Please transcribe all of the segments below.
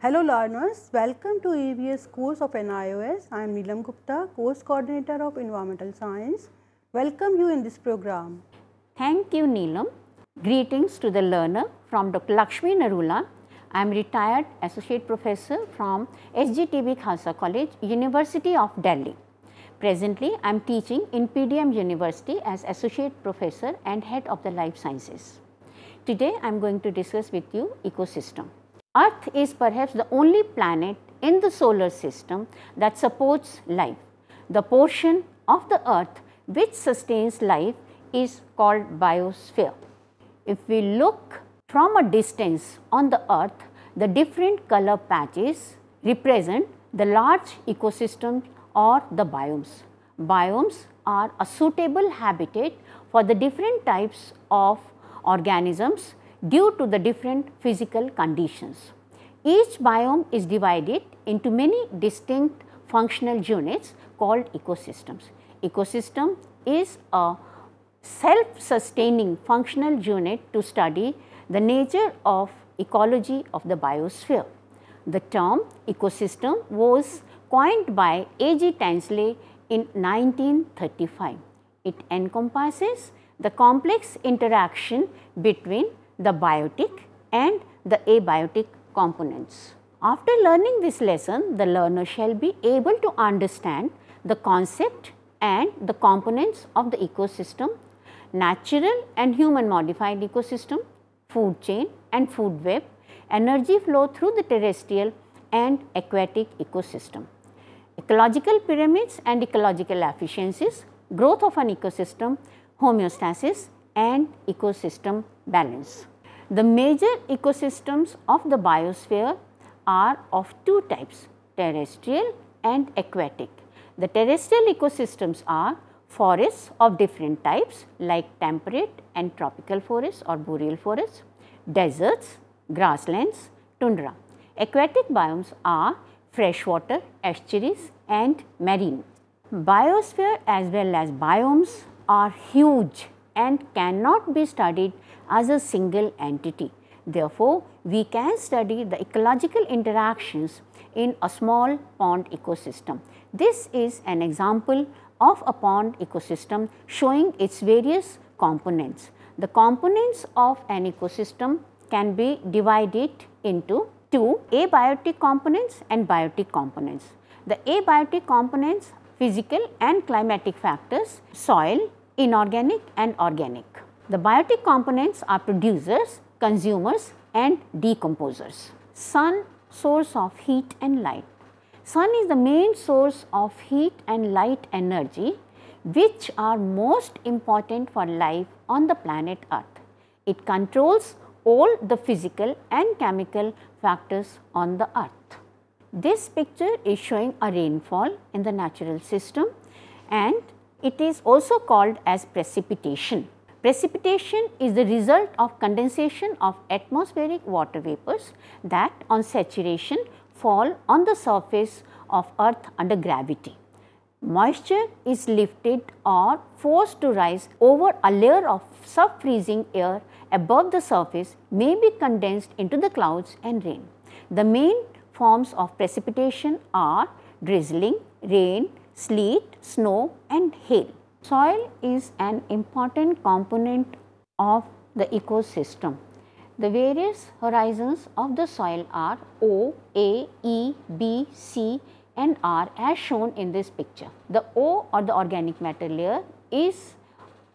Hello learners, welcome to EVS course of NIOS. I am Neelam Gupta, course coordinator of Environmental Science. Welcome you in this program. Thank you, Neelam. Greetings to the learner from Dr. Lakshmi Narula. I am retired associate professor from SGTB Khalsa College, University of Delhi. Presently, I am teaching in PDM University as associate professor and head of the life sciences. Today, I am going to discuss with you ecosystem. Earth is perhaps the only planet in the solar system that supports life. The portion of the earth which sustains life is called biosphere. If we look from a distance on the earth, the different color patches represent the large ecosystems or the biomes. Biomes are a suitable habitat for the different types of organisms due to the different physical conditions. Each biome is divided into many distinct functional units called ecosystems. Ecosystem is a self-sustaining functional unit to study the nature of ecology of the biosphere. The term ecosystem was coined by A.G. Tansley in 1935. It encompasses the complex interaction between the biotic and the abiotic components. After learning this lesson, the learner shall be able to understand the concept and the components of the ecosystem, natural and human modified ecosystem, food chain and food web, energy flow through the terrestrial and aquatic ecosystem, ecological pyramids and ecological efficiencies, growth of an ecosystem, homeostasis and ecosystem balance. The major ecosystems of the biosphere are of two types, terrestrial and aquatic. The terrestrial ecosystems are forests of different types like temperate and tropical forests or boreal forests, deserts, grasslands, tundra. Aquatic biomes are freshwater, estuaries and marine. Biosphere as well as biomes are huge and cannot be studied as a single entity. Therefore, we can study the ecological interactions in a small pond ecosystem. This is an example of a pond ecosystem showing its various components. The components of an ecosystem can be divided into two abiotic components and biotic components. The abiotic components, physical and climatic factors, soil, inorganic and organic. The biotic components are producers, consumers and decomposers. Sun, source of heat and light. Sun is the main source of heat and light energy which are most important for life on the planet Earth. It controls all the physical and chemical factors on the Earth. This picture is showing a rainfall in the natural system and it is also called as precipitation. Precipitation is the result of condensation of atmospheric water vapors that on saturation fall on the surface of earth under gravity. Moisture is lifted or forced to rise over a layer of sub-freezing air above the surface, may be condensed into the clouds and rain. The main forms of precipitation are drizzling, rain, sleet, snow and hail. Soil is an important component of the ecosystem. The various horizons of the soil are O, A, E, B, C and R as shown in this picture. The O or the organic matter layer is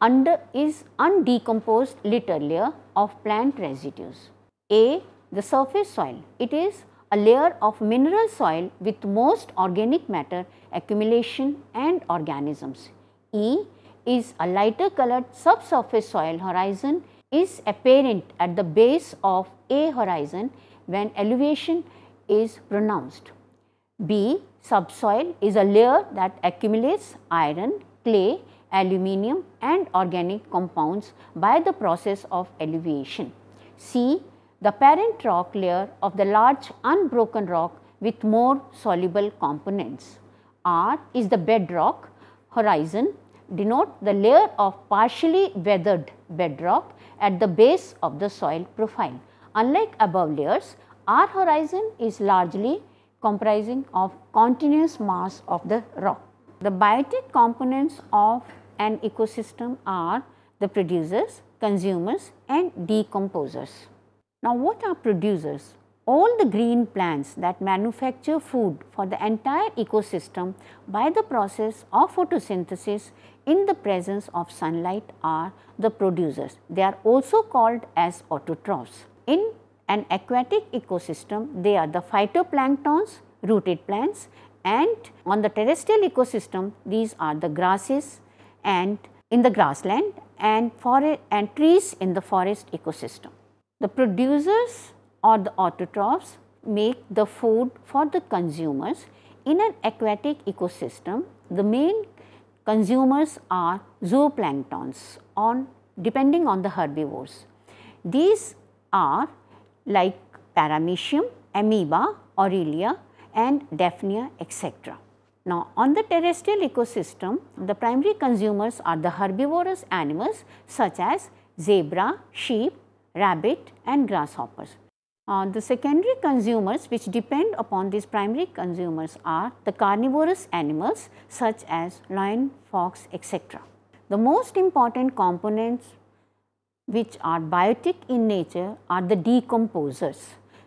undecomposed litter layer of plant residues. A, the surface soil. It is a layer of mineral soil with most organic matter accumulation and organisms. E is a lighter colored subsurface soil. Horizon is apparent at the base of A horizon when elevation is pronounced. B, subsoil is a layer that accumulates iron, clay, aluminium and organic compounds by the process of elevation. C, the parent rock layer of the large unbroken rock with more soluble components. R is the bedrock. Horizon denote the layer of partially weathered bedrock at the base of the soil profile. Unlike above layers, our horizon is largely comprising of continuous mass of the rock. The biotic components of an ecosystem are the producers, consumers and decomposers. Now, what are producers? All the green plants that manufacture food for the entire ecosystem by the process of photosynthesis in the presence of sunlight are the producers. They are also called as autotrophs. In an aquatic ecosystem, they are the phytoplanktons, rooted plants, and on the terrestrial ecosystem, these are the grasses and in the grassland and forest and trees in the forest ecosystem. The producers or the autotrophs make the food for the consumers. In an aquatic ecosystem, the main consumers are zooplanktons depending on the herbivores. These are like paramecium, amoeba, aurelia and daphnia, etc. Now, on the terrestrial ecosystem, the primary consumers are the herbivorous animals such as zebra, sheep, rabbit and grasshoppers. The secondary consumers which depend upon these primary consumers are the carnivorous animals such as lion, fox, etc. The most important components which are biotic in nature are the decomposers.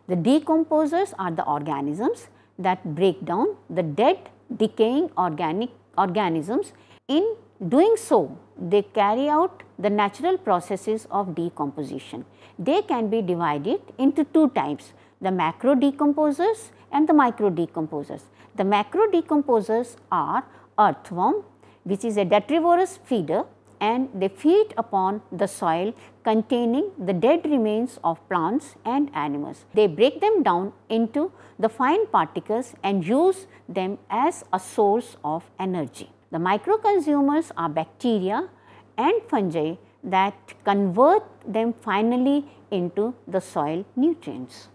The decomposers are the organisms that break down the dead decaying organisms. In doing so, they carry out the natural processes of decomposition. They can be divided into two types, the macro decomposers and the micro decomposers. The macro decomposers are earthworm, which is a detrivorous feeder, and they feed upon the soil containing the dead remains of plants and animals. They break them down into the fine particles and use them as a source of energy. The micro consumers are bacteria and fungi that convert them finally into the soil nutrients.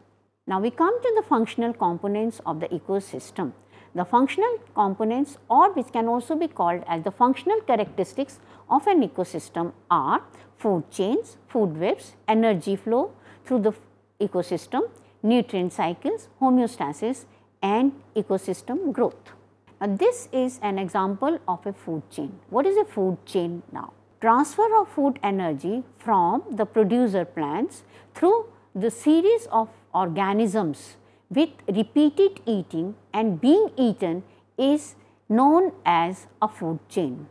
Now, we come to the functional components of the ecosystem. The functional components, or which can also be called as the functional characteristics of an ecosystem, are food chains, food webs, energy flow through the ecosystem, nutrient cycles, homeostasis and ecosystem growth. Now, this is an example of a food chain. What is a food chain now? Transfer of food energy from the producer plants through the series of organisms with repeated eating and being eaten is known as a food chain.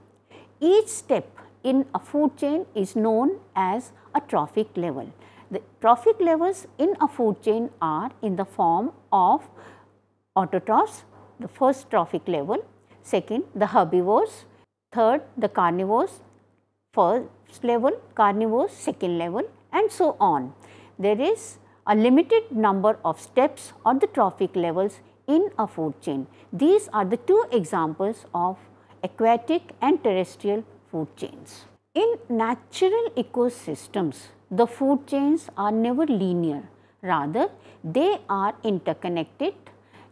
Each step in a food chain is known as a trophic level. The trophic levels in a food chain are in the form of autotrophs, the first trophic level, second the herbivores, third the carnivores, first level, carnivores, second level and so on. There is a limited number of steps or the trophic levels in a food chain. These are the two examples of aquatic and terrestrial food chains. In natural ecosystems, the food chains are never linear, rather they are interconnected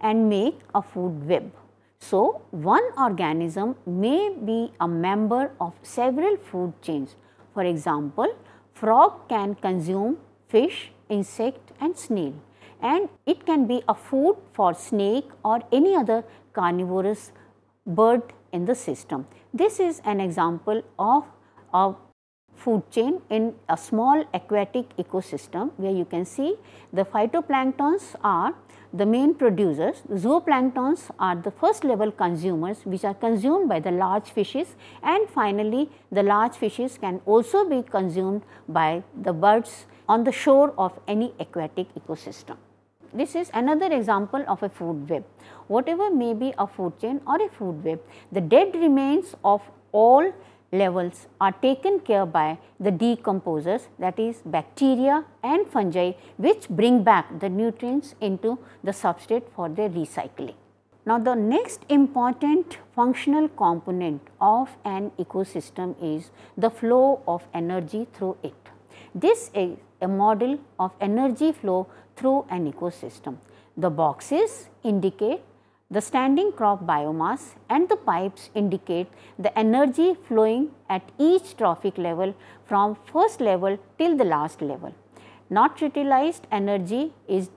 and make a food web. So, one organism may be a member of several food chains. For example, frog can consume fish, insect and snail, and it can be a food for snake or any other carnivorous bird in the system. This is an example of a food chain in a small aquatic ecosystem, where you can see the phytoplanktons are the main producers, the zooplanktons are the first level consumers which are consumed by the large fishes, and finally the large fishes can also be consumed by the birds on the shore of any aquatic ecosystem. This is another example of a food web. Whatever may be a food chain or a food web, the dead remains of all levels are taken care by the decomposers, that is bacteria and fungi, which bring back the nutrients into the substrate for their recycling. Now, the next important functional component of an ecosystem is the flow of energy through it. This is a model of energy flow through an ecosystem. The boxes indicate the standing crop biomass and the pipes indicate the energy flowing at each trophic level from first level till the last level. Not utilized energy is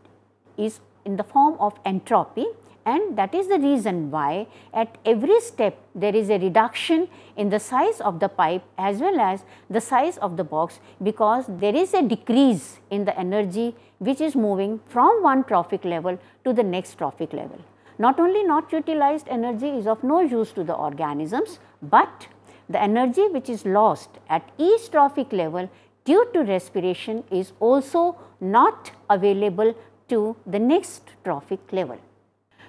is in the form of entropy, and that is the reason why at every step there is a reduction in the size of the pipe as well as the size of the box, because there is a decrease in the energy which is moving from one trophic level to the next trophic level. Not only not utilized energy is of no use to the organisms, but the energy which is lost at each trophic level due to respiration is also not available to the next trophic level.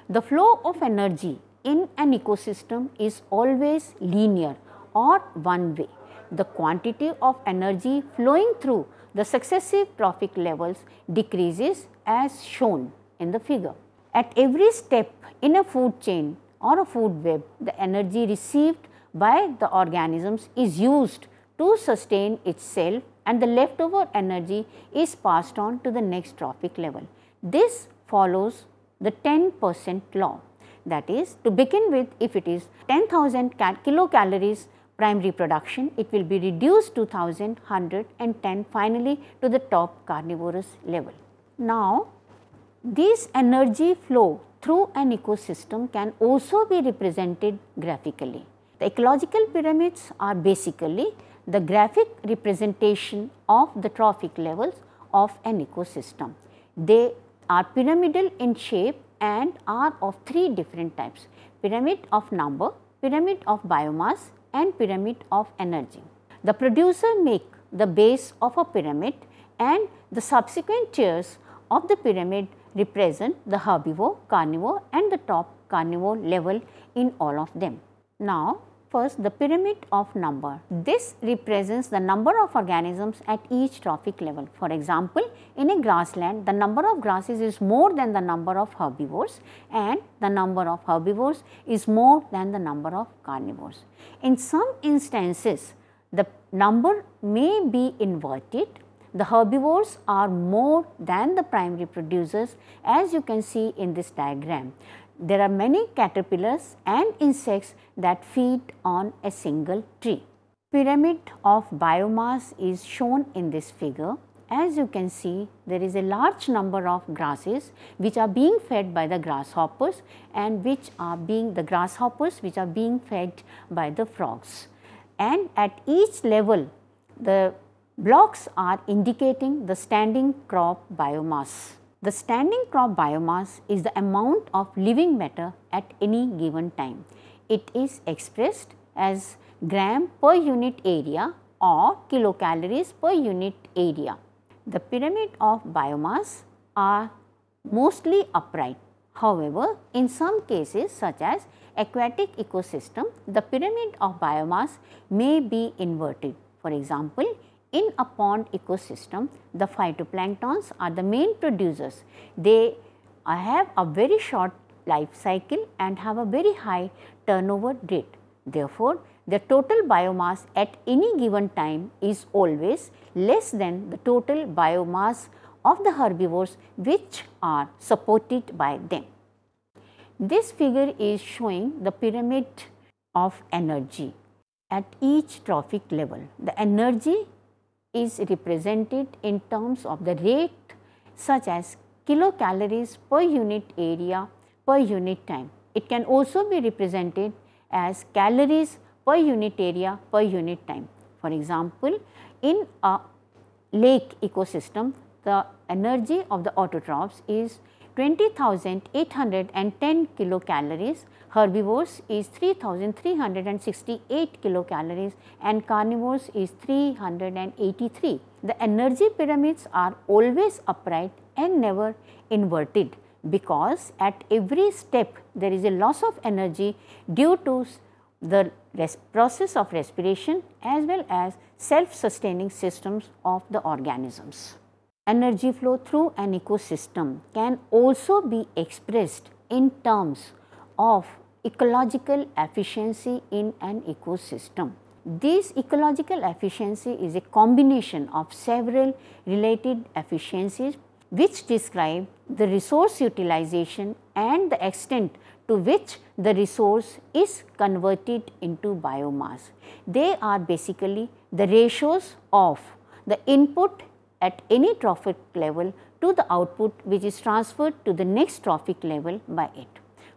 The flow of energy in an ecosystem is always linear or one way. The quantity of energy flowing through the successive trophic levels decreases as shown in the figure. At every step in a food chain or a food web, the energy received by the organisms is used to sustain itself, and the leftover energy is passed on to the next trophic level. This follows the 10% law. That is, to begin with, if it is 10,000 kilocalories primary production, it will be reduced to 1,110 finally to the top carnivorous level. Now, this energy flow through an ecosystem can also be represented graphically. The ecological pyramids are basically the graphic representation of the trophic levels of an ecosystem. They are pyramidal in shape and are of three different types: pyramid of number, pyramid of biomass, and pyramid of energy. The producer make the base of a pyramid, and the subsequent tiers of the pyramid represent the herbivore, carnivore, and the top carnivore level in all of them. Now, first, the pyramid of number. This represents the number of organisms at each trophic level. For example, in a grassland, the number of grasses is more than the number of herbivores, and the number of herbivores is more than the number of carnivores. In some instances, the number may be inverted. The herbivores are more than the primary producers, as you can see in this diagram. There are many caterpillars and insects that feed on a single tree. Pyramid of biomass is shown in this figure. As you can see, there is a large number of grasses which are being fed by the grasshoppers, and which are being fed by the frogs. And at each level, the blocks are indicating the standing crop biomass. The standing crop biomass is the amount of living matter at any given time. It is expressed as gram per unit area or kilocalories per unit area. The pyramid of biomass are mostly upright. However, in some cases such as aquatic ecosystem, the pyramid of biomass may be inverted. For example, in a pond ecosystem, the phytoplanktons are the main producers. They have a very short life cycle and have a very high turnover rate. Therefore, the total biomass at any given time is always less than the total biomass of the herbivores which are supported by them. This figure is showing the pyramid of energy at each trophic level. The energy is represented in terms of the rate such as kilocalories per unit area per unit time. It can also be represented as calories per unit area per unit time. For example, in a lake ecosystem, the energy of the autotrophs is 20,810 kilocalories, herbivores is 3,368 kilocalories, and carnivores is 383. The energy pyramids are always upright and never inverted, because at every step there is a loss of energy due to the process of respiration as well as self-sustaining systems of the organisms. Energy flow through an ecosystem can also be expressed in terms of ecological efficiency in an ecosystem. This ecological efficiency is a combination of several related efficiencies which describe the resource utilization and the extent to which the resource is converted into biomass. They are basically the ratios of the input at any trophic level to the output which is transferred to the next trophic level by it.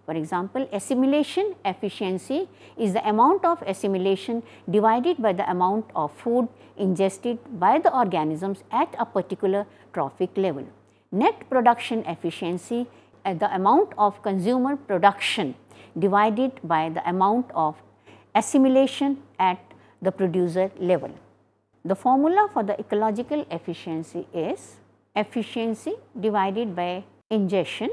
For example, assimilation efficiency is the amount of assimilation divided by the amount of food ingested by the organisms at a particular trophic level. Net production efficiency is the amount of consumer production divided by the amount of assimilation at the producer level. The formula for the ecological efficiency is efficiency divided by ingestion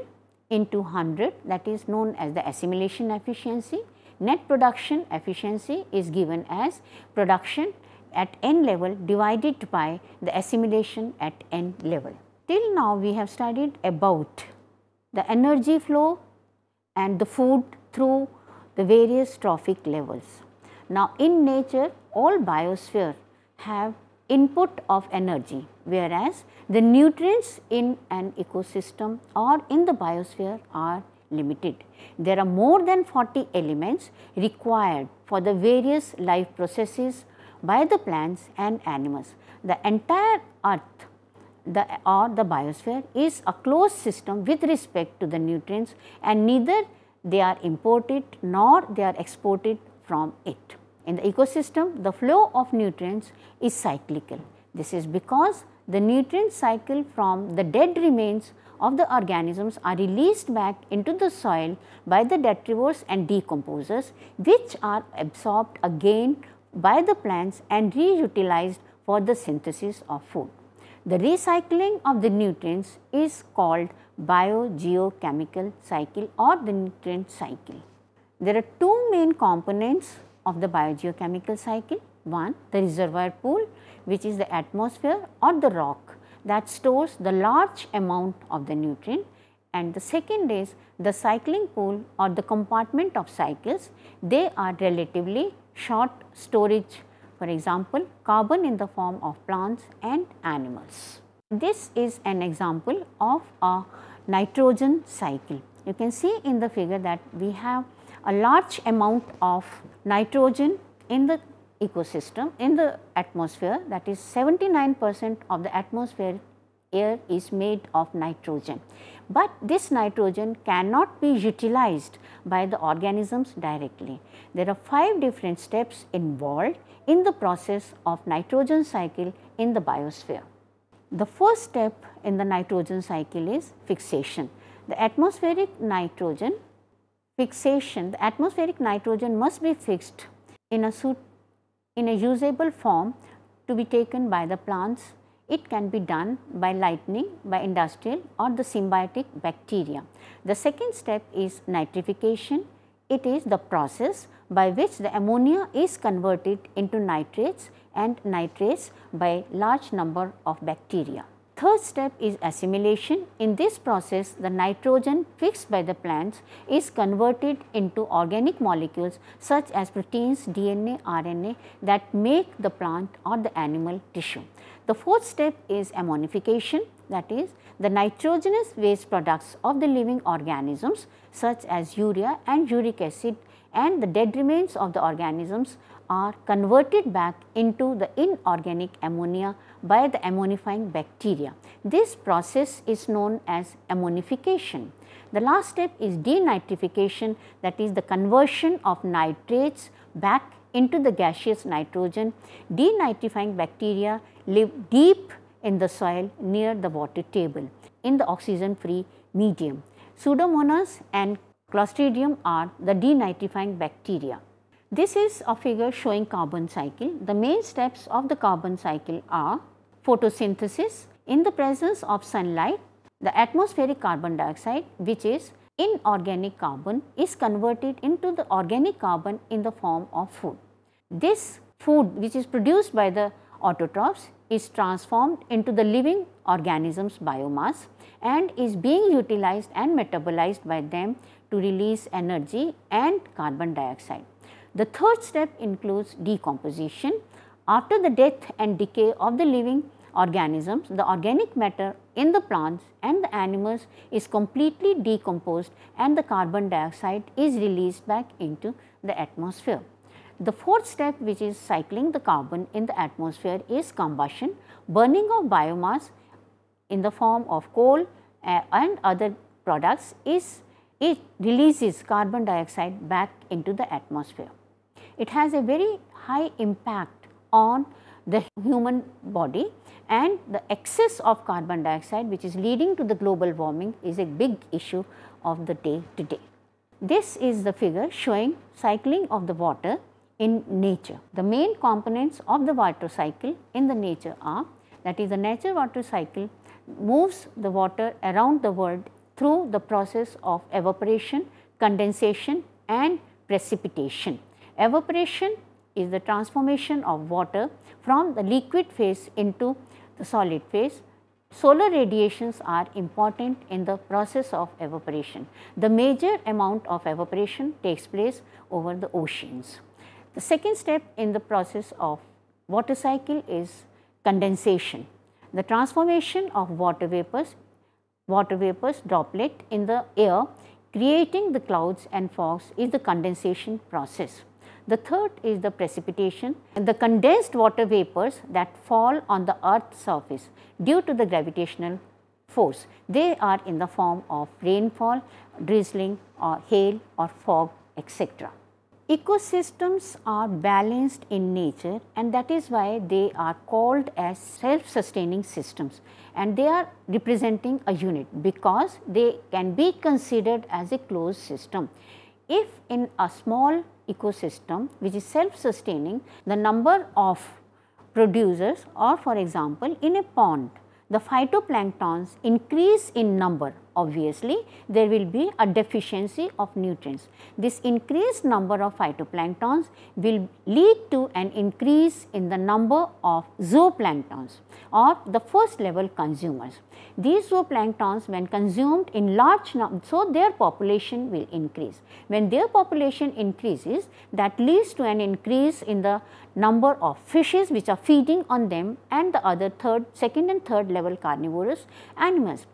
into 100, that is known as the assimilation efficiency. Net production efficiency is given as production at n level divided by the assimilation at n level. Till now we have studied about the energy flow and the food through the various trophic levels. Now in nature all biosphere have input of energy, whereas the nutrients in an ecosystem or in the biosphere are limited. There are more than 40 elements required for the various life processes by the plants and animals. The entire earth or the biosphere is a closed system with respect to the nutrients, and neither they are imported nor they are exported from it. In the ecosystem, the flow of nutrients is cyclical. This is because the nutrient cycle from the dead remains of the organisms are released back into the soil by the detrivores and decomposers, which are absorbed again by the plants and reutilized for the synthesis of food. The recycling of the nutrients is called biogeochemical cycle or the nutrient cycle. There are two main components of the biogeochemical cycle. One, the reservoir pool, which is the atmosphere or the rock that stores the large amount of the nutrient, and the second is the cycling pool or the compartment of cycles. They are relatively short storage, for example, carbon in the form of plants and animals. This is an example of a nitrogen cycle. You can see in the figure that we have a large amount of nitrogen in the ecosystem, in the atmosphere, that is 79% of the atmosphere air is made of nitrogen. But this nitrogen cannot be utilized by the organisms directly. There are 5 different steps involved in the process of nitrogen cycle in the biosphere. The first step in the nitrogen cycle is fixation. The atmospheric nitrogen must be fixed in a usable form to be taken by the plants. It can be done by lightning, by industrial or the symbiotic bacteria. The second step is nitrification. It is the process by which the ammonia is converted into nitrates and nitrates by large number of bacteria. Third step is assimilation. In this process, the nitrogen fixed by the plants is converted into organic molecules such as proteins, DNA, RNA that make the plant or the animal tissue. The fourth step is ammonification, that is the nitrogenous waste products of the living organisms such as urea and uric acid and the dead remains of the organisms are converted back into the inorganic ammonia by the ammonifying bacteria. This process is known as ammonification. The last step is denitrification, that is the conversion of nitrates back into the gaseous nitrogen. Denitrifying bacteria live deep in the soil near the water table in the oxygen free medium. Pseudomonas and Clostridium are the denitrifying bacteria. This is a figure showing carbon cycle. The main steps of the carbon cycle are photosynthesis. In the presence of sunlight, the atmospheric carbon dioxide, which is inorganic carbon, is converted into the organic carbon in the form of food. This food, which is produced by the autotrophs, is transformed into the living organisms biomass and is being utilized and metabolized by them to release energy and carbon dioxide. The third step includes decomposition. After the death and decay of the living organisms, the organic matter in the plants and the animals is completely decomposed and the carbon dioxide is released back into the atmosphere. The fourth step, which is cycling the carbon in the atmosphere, is combustion, burning of biomass in the form of coal and other products it releases carbon dioxide back into the atmosphere. It has a very high impact on the human body, and the excess of carbon dioxide which is leading to the global warming is a big issue of the day today. This is the figure showing cycling of the water in nature. The main components of the water cycle in the nature are, that is, the nature water cycle moves the water around the world through the process of evaporation, condensation and precipitation. Evaporation is the transformation of water from the liquid phase into the solid phase. Solar radiations are important in the process of evaporation. The major amount of evaporation takes place over the oceans. The second step in the process of water cycle is condensation. The transformation of water vapors droplet in the air, creating the clouds and fogs, is the condensation process. The third is the precipitation, and the condensed water vapors that fall on the earth's surface due to the gravitational force. They are in the form of rainfall, drizzling or hail or fog, etc. Ecosystems are balanced in nature, and that is why they are called as self-sustaining systems, and they are representing a unit because they can be considered as a closed system. If in a small ecosystem which is self-sustaining, the number of producers, or for example in a pond, the phytoplanktons increase in number, obviously there will be a deficiency of nutrients. This increased number of phytoplanktons will lead to an increase in the number of zooplanktons, or the first level consumers. These zooplanktons, when consumed in large numbers, so their population will increase. When their population increases, that leads to an increase in the number of fishes which are feeding on them and the other second and third level carnivorous animals.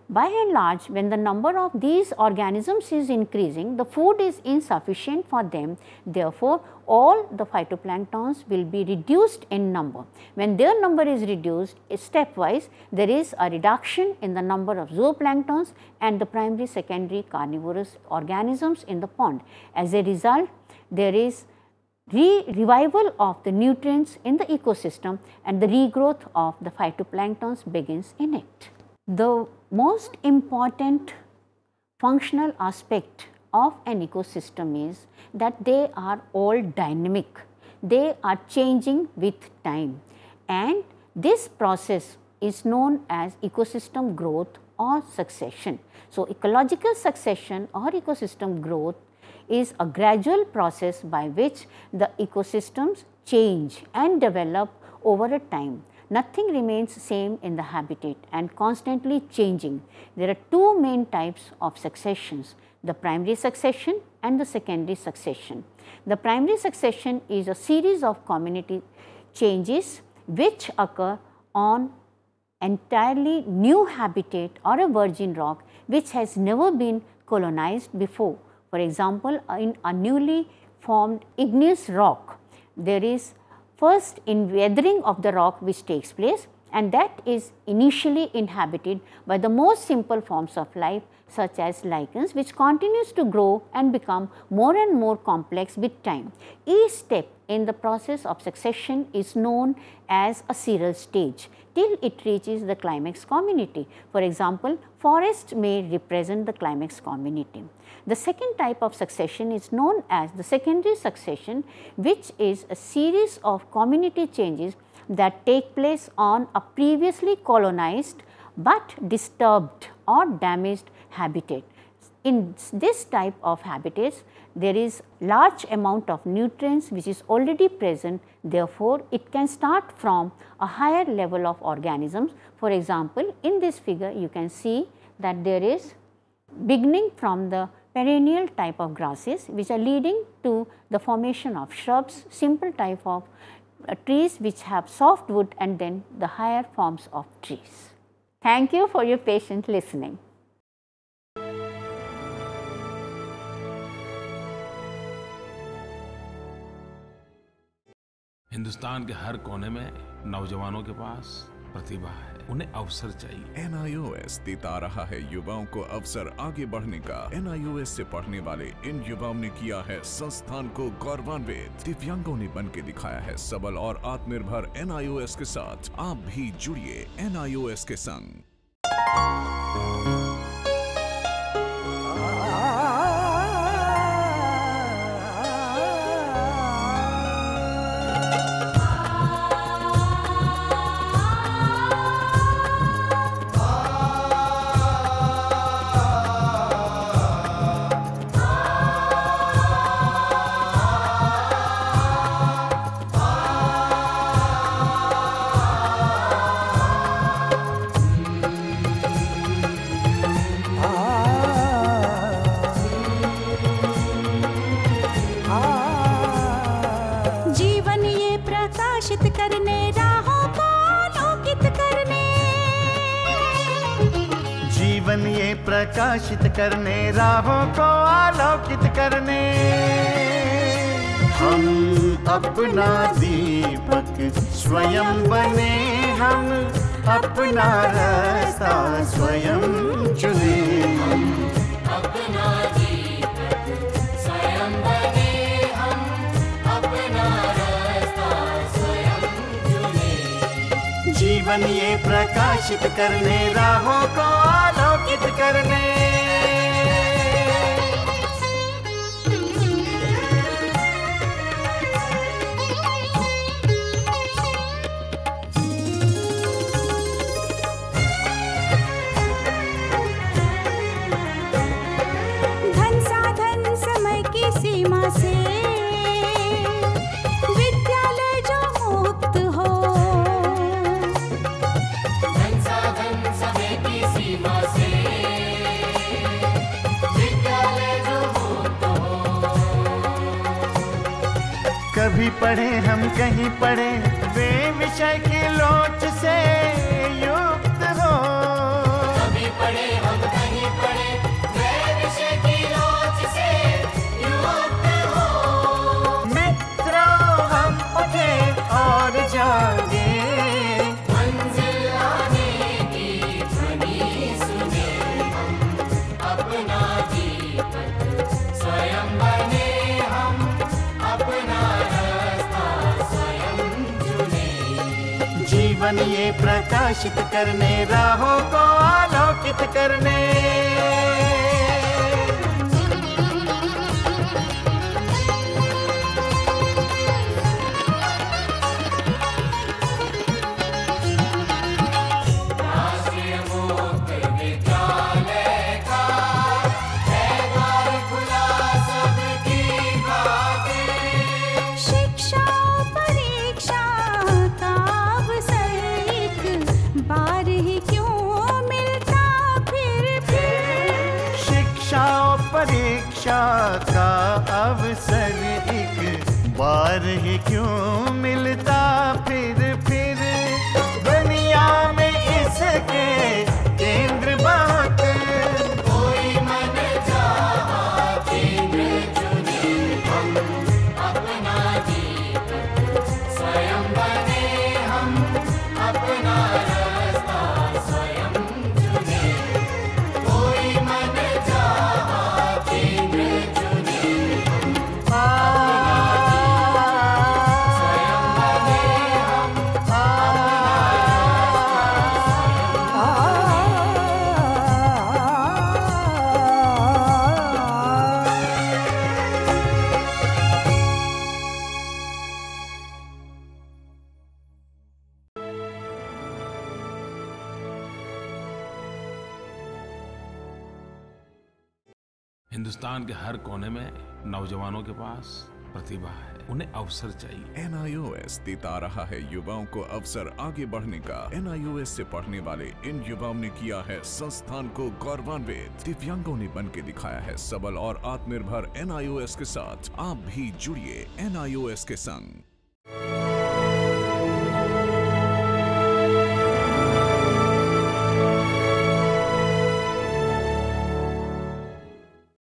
By and large, when the number of these organisms is increasing, the food is insufficient for them. Therefore, all the phytoplanktons will be reduced in number. When their number is reduced stepwise, there is a reduction in the number of zooplanktons and the primary, secondary carnivorous organisms in the pond. As a result, there is revival of the nutrients in the ecosystem, and the regrowth of the phytoplanktons begins in it. The most important functional aspect of an ecosystem is that they are all dynamic. They are changing with time, and this process is known as ecosystem growth or succession. So, ecological succession or ecosystem growth is a gradual process by which the ecosystems change and develop over a time. Nothing remains same in the habitat and constantly changing. There are two main types of successions, the primary succession and the secondary succession. The primary succession is a series of community changes which occur on entirely new habitat or a virgin rock which has never been colonized before. For example, in a newly formed igneous rock, there is first inweathering of the rock which takes place, and that is initially inhabited by the most simple forms of life such as lichens, which continues to grow and become more and more complex with time. Each step in the process of succession is known as a seral stage till it reaches the climax community. For example, forests may represent the climax community. The second type of succession is known as the secondary succession, which is a series of community changes that take place on a previously colonized but disturbed or damaged habitat. In this type of habitats, there is large amount of nutrients which is already present. Therefore, it can start from a higher level of organisms. For example, in this figure you can see that there is beginning from the perennial type of grasses which are leading to the formation of shrubs, simple type of trees which have soft wood, and then the higher forms of trees. Thank you for your patient listening. Hindustan के हर कोने में नौजवानों के पास प्रतिभा है, उन्हें अवसर चाहिए। NIOS देता रहा है युवाओं को अवसर आगे बढ़ने का। NIOS से पढ़ने वाले इन युवाओं ने किया है संस्थान को गौरवान्वित। दिव्यांगों ने बन के दिखाया है सबल और आत्मनिर्भर। NIOS के साथ आप भी जुड़िए NIOS के संग। जीवन ये प्रकाशित करने, राहों को आलोकित करने, हम अपना दीपक स्वयं बने, हम अपना रास्ता स्वयं चुने। हम अपना दीपक स्वयं बने, हम अपना रास्ता स्वयं चुने। जीवन ये प्रकाशित करने, राहों को आलोकित करने। धन साधन समय की सीमा से विद्यालय जो मुक्त हो, धन साधन समय की सीमा से विद्यालय जो मुक्त हो। कभी पढ़े हम कहीं पढ़े, वे विषय की लोच से युक्त हो। कभी पढ़े हम कहीं पढ़े, वे विषय की लोच से युक्त हो। मित्रों हम उठे और जागे, मंजिल आने की ध्वनि सुने। हम अपना दीपक स्वयं बने, हम अपना रास्ता स्वयं चुने। जीवन ये प्रकाशित करने, राहों को आलोकित करने। राष्ट्रीय मुक्त विद्यालय का है द्वार खुला सबकी खातिर। शिक्षा परीक्षा का अवसर एक बार ही क्यों मिलता फिर। शिक्षा और परीक्षा का अवसर एक बार ही क्यों मिलता फिर। दुनिया में इसके केंद्र बहुत, कोई मन चाहा केंद्र चुने। हम अपना दीपक स्वयं बने, हम अपना रास्ता स्वयं चुने। कोई मन चाहा केंद्र चुने। हिंदुस्तान के हर कोने में नौजवानों के पास प्रतिभा है, उन्हें अवसर चाहिए। NIOS देता रहा है युवाओं को अवसर आगे बढ़ने का। NIOS से पढ़ने वाले इन युवाओं ने किया है संस्थान को गौरवान्वित। दिव्यांगों ने बन के दिखाया है सबल और आत्मनिर्भर। NIOS के साथ आप भी जुड़िए NIOS के संग।